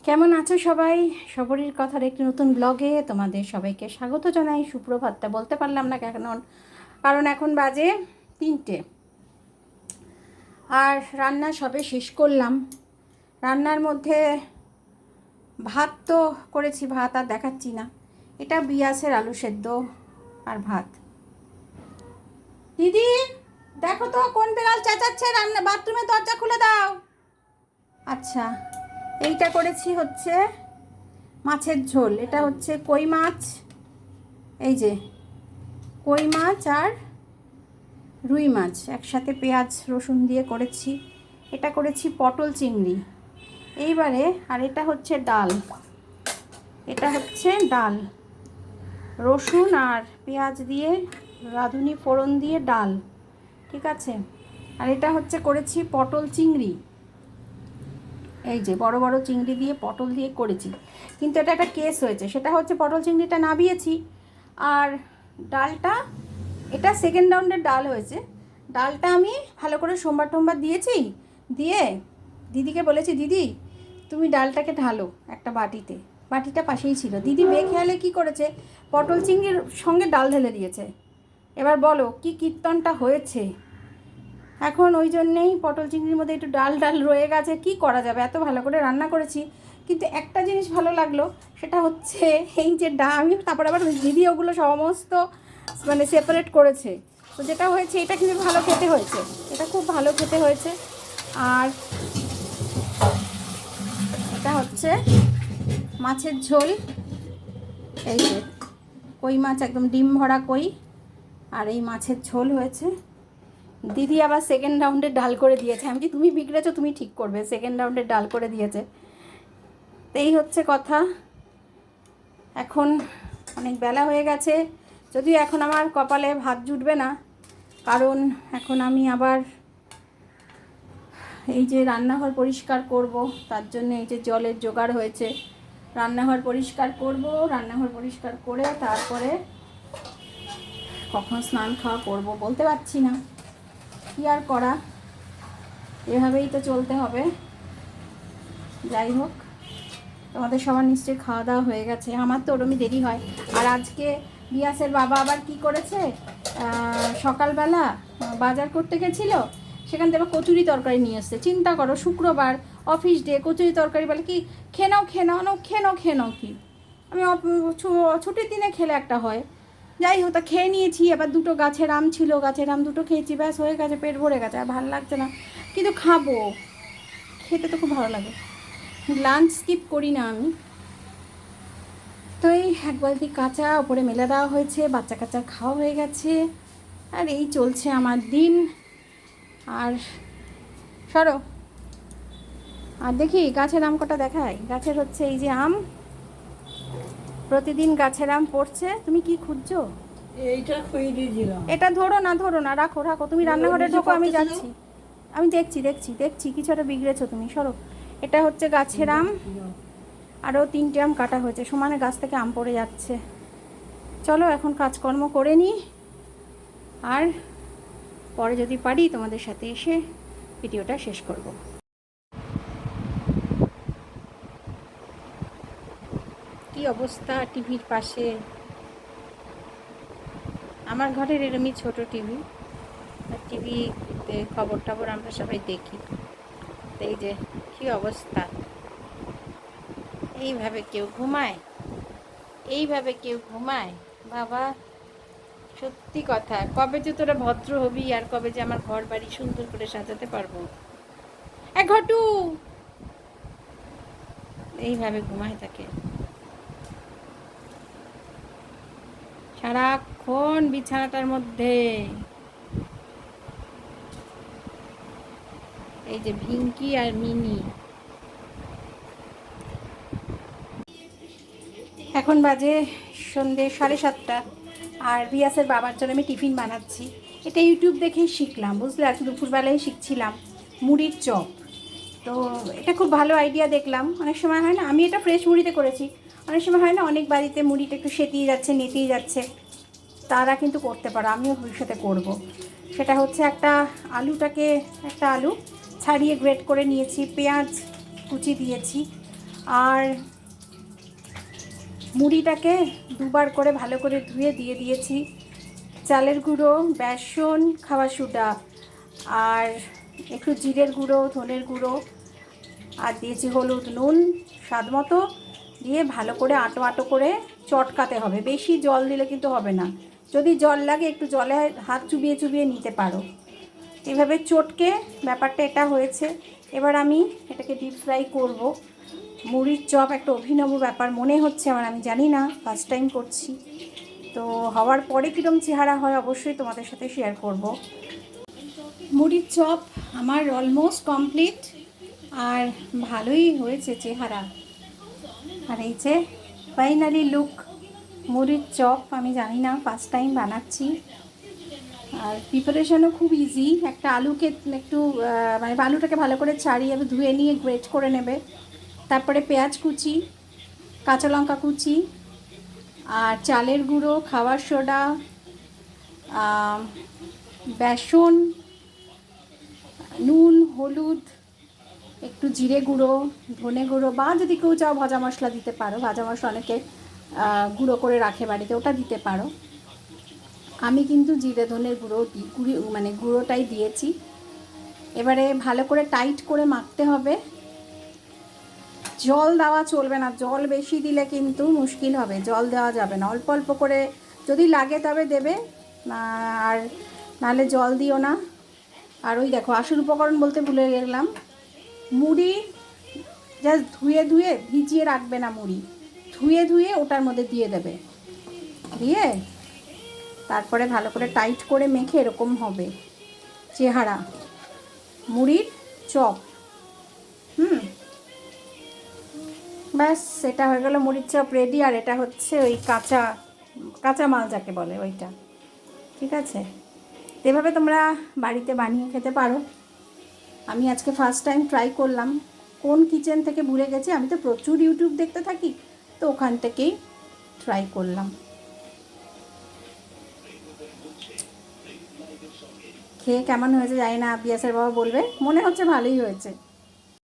কেমন আছো সবাই? সবরীর কথার একটি নতুন ব্লগে তোমাদের সবাইকে স্বাগত জানাই। সুপ্রভাতটা বলতে পারলাম না কারণ এখন বাজে 3টে। আর রান্না সবে শেষ করলাম। রান্নার মধ্যে ভাত তো করেছি, ভাত আর দেখাচ্ছি না। এটা বিয়াসের আলু সেদ্ধ আর ভাত। দিদি দেখো তো কোন বেড়াল চেঁচাচ্ছে, রান্না বাথরুমে দরজা খুলে দাও। আচ্ছা, এইটা করেছি হচ্ছে মাছের ঝোল। এটা হচ্ছে কই মাছ, এই যে কই মাছ আর রুই মাছ একসাথে পেঁয়াজ রসুন দিয়ে করেছি। এটা করেছি পটল চিংড়ি। এইবারে আর এটা হচ্ছে ডাল। এটা হচ্ছে ডাল, রসুন আর পেঁয়াজ দিয়ে রাঁধুনি ফোড়ন দিয়ে ডাল, ঠিক আছে। আর এটা হচ্ছে করেছি পটল চিংড়ি, এই যে বড় বড় চিংড়ি দিয়ে পটল দিয়ে করেছি। কিন্তু এটা একটা কেস হয়েছে, সেটা হচ্ছে পটল চিংড়িটা নাবিয়েছি আর ডালটা, এটা সেকেন্ড রাউন্ডের ডাল হয়েছে। ডালটা আমি ভালো করে সোমবার দিয়েছি, দিয়ে দিদিকে বলেছি, দিদি তুমি ডালটাকে ঢালো একটা বাটিতে। বাটিটা পাশেই ছিল। দিদি বেখেয়ালে কী করেছে, পটল চিংড়ির সঙ্গে ডাল ঢেলে দিয়েছে। এবার বলো কি কীর্তনটা হয়েছে। এখন ওই জন্যেই পটল চিংড়ির মধ্যে একটু ডাল ডাল রয়ে গেছে। কি করা যাবে, এত ভালো করে রান্না করেছি। কিন্তু একটা জিনিস ভালো লাগলো, সেটা হচ্ছে এই যে আমি তারপর আবার দিদি ওগুলো সমস্ত মানে সেপারেট করেছে। তো যেটা হয়েছে, এটা কিন্তু ভালো খেতে হয়েছে, এটা খুব ভালো খেতে হয়েছে। আর এটা হচ্ছে মাছের ঝোল, এই যে কই মাছ, একদম ডিম ভরা কই, আর এই মাছের ঝোল হয়েছে। দিদি আবার সেকেন্ড রাউন্ডের ডাল করে দিয়েছে। আমি কি, তুমি বিগড়েছো, তুমি ঠিক করবে, সেকেন্ড রাউন্ডের ডাল করে দিয়েছে। তো এই হচ্ছে কথা। এখন অনেক বেলা হয়ে গেছে, যদিও এখন আমার কপালে ভাত জুটবে না, কারণ এখন আমি আবার এই যে রান্নাঘর পরিষ্কার করব, তার জন্য এই যে জলের জোগাড় হয়েছে। রান্নাঘর পরিষ্কার করব, রান্নাঘর পরিষ্কার করে তারপরে কখন স্নান খাওয়া করব বলতে পারছি না। কি আর করা, এভাবেই তো চলতে হবে। যাই হোক, তোমাদের সবার নিশ্চয়ই খাওয়া দাওয়া হয়ে গেছে, আমার তো ওরমই দেরি হয়। আর আজকে বিয়াসের বাবা আবার কি করেছে, সকালবেলা বাজার করতে গেছিলো, সেখান থেকে কচুরি তরকারি নিয়ে এসছে। চিন্তা করো, শুক্রবার অফিস ডে, কচুরি তরকারি বলে কি খেয়ে নাও কি। আমি ছুটির দিনে খেলে একটা হয়। যাই হোক, তা খেয়ে নিয়েছি। এবার দুটো গাছের আম ছিল, গাছের আম দুটো খেয়েছি, ব্যাস হয়ে গেছে, পেট ভরে গেছে। আর ভালো লাগছে না, কিন্তু খাবো, খেতে তো খুব ভালো লাগে। লাঞ্চ স্কিপ করি না আমি। তো এই এক বালতি কাঁচা ওপরে মেলে দেওয়া হয়েছে, বাচ্চা কাচ্চার খাওয়া হয়ে গেছে, আর এই চলছে আমার দিন। আর সরো, আর দেখি গাছের আম কটা দেখায়। গাছের হচ্ছে এই যে আম, প্রতিদিন গাছের আম পড়ছে। তুমি কি খুঁজছো? এইটা খুঁজে দিয়েছিলাম। এটা ধরো না, রাখো, তুমি রান্নাঘরে ঢোকো, আমি যাচ্ছি। আমি দেখছি কিছু একটা বিগড়েছো তুমি, সরো। এটা হচ্ছে গাছের আম, আরও 3টে আম কাটা হয়েছে, সমানে গাছ থেকে আম পড়ে যাচ্ছে। চলো এখন কাজকর্ম করে নিই, আর পরে যদি পারি তোমাদের সাথে এসে ভিডিওটা শেষ করব। কি অবস্থা টিভির পাশে, আমার ঘরের এরমই ছোট টিভি, আর টিভিতে খবর টবর আমরা সবাই দেখি। তো এই যে কি অবস্থা, এইভাবে কেউ ঘুমায় বাবা। সত্যি কথা, কবে যে তোরা ভদ্র হবি, আর কবে যে আমার ঘর বাড়ি সুন্দর করে সাজাতে পারবো। এক ঘটু এইভাবে ঘুমায় থাকে সারাক্ষণ বিছানাটার মধ্যে। এই যে ভিঙ্কি আর মিনি। এখন বাজে সন্ধে 7:30, আর বিয়াসের বাবার জন্য আমি টিফিন বানাচ্ছি। এটা ইউটিউব দেখেই শিখলাম, বুঝলে, আজকে দুপুরবেলায় শিখছিলাম মুড়ির চপ। তো এটা খুব ভালো আইডিয়া দেখলাম। অনেক সময় হয় না, আমি এটা ফ্রেশ মুড়িতে করেছি, অনেক সময় হয় না অনেক বাড়িতে মুড়িটা একটু সেটিয়ে যাচ্ছে, নেতিয়ে যাচ্ছে, তারা কিন্তু করতে পারো, আমিও ভবিষ্যতে করব। সেটা হচ্ছে একটা আলু ছাড়িয়ে গ্রেট করে নিয়েছি, পেঁয়াজ কুচি দিয়েছি, আর মুড়িটাকে দুবার করে ভালো করে ধুয়ে দিয়ে দিয়েছি চালের গুঁড়ো, বেসন, খাবার সোডা আর একটু জিরের গুঁড়ো, ধনের গুঁড়ো আর দিয়েছি হলুদ, নুন স্বাদ মতো দিয়ে ভালো করে আটো আটো করে চটকাতে হবে। বেশি জল দিলে কিন্তু হবে না, যদি জল লাগে একটু জলে হাত চুবিয়ে চুবিয়ে নিতে পারো। এভাবে চটকে ব্যাপারটা এটা হয়েছে। এবার আমি এটাকে ডিপ ফ্রাই করব। মুড়ির চপ একটা অভিনব ব্যাপার মনে হচ্ছে আমার, আমি জানি না, ফার্স্ট টাইম করছি। তো হওয়ার পরে কীরকম চেহারা হয় অবশ্যই তোমাদের সাথে শেয়ার করব। মুড়ির চপ আমার অলমোস্ট কমপ্লিট আর ভালোই হয়েছে চেহারা। আর এই যে ফাইনালি লুক মুড়ির চপ। আমি জানি না, ফার্স্ট টাইম বানাচ্ছি। আর প্রিপারেশনও খুব ইজি। একটা আলুকে একটু মানে আলুটাকে ভালো করে ছাড়িয়ে ধুয়ে নিয়ে গ্রেট করে নেবে। তারপরে পেঁয়াজ কুচি, কাঁচা লঙ্কা কুচি আর চালের গুঁড়ো, খাবার সোডা, বেসন, নুন, হলুদ, একটু জিরে গুঁড়ো, ধনে গুঁড়ো বা যদি কেউ চাও ভাজা মশলা দিতে পারো। ভাজা মশলা অনেকে গুঁড়ো করে রাখে বাড়িতে, ওটা দিতে পারো। আমি কিন্তু জিরে ধনের গুঁড়োটাই দিয়েছি। এবারে ভালো করে টাইট করে মাখতে হবে। জল দেওয়া চলবে না, জল বেশি দিলে কিন্তু মুশকিল হবে, জল দেওয়া যাবে না। অল্প অল্প করে যদি লাগে তবে দেবে, আর নাহলে জল দিও না। আর ওই দেখো আসল উপকরণ বলতে ভুলে গেলাম, মুড়ি জাস্ট ধুয়ে ধুয়ে ভিজিয়ে রাখবে না, মুড়ি ধুয়ে ধুয়ে ওটার মধ্যে দিয়ে দেবে, দিয়ে তারপরে ভালো করে টাইট করে মেখে এরকম হবে চেহারা মুড়ির চপ। ব্যাস এটা হয়ে গেল মুড়ির চপ রেডি। আর এটা হচ্ছে ওই কাঁচা মাল যাকে বলে ওইটা। ঠিক আছে, এভাবে তোমরা বাড়িতে বানিয়ে খেতে পারো। আমি আজকে ফার্স্ট টাইম ট্রাই করলাম। কোন কিচেন থেকে ভুলে গেছি, আমি তো প্রচুর ইউটিউব দেখতে থাকি, তো ওখান থেকেই ট্রাই করলাম। খেয়ে কেমন হয়েছে জানি না, বিয়াসের বাবা বলবে। মনে হচ্ছে ভালোই হয়েছে।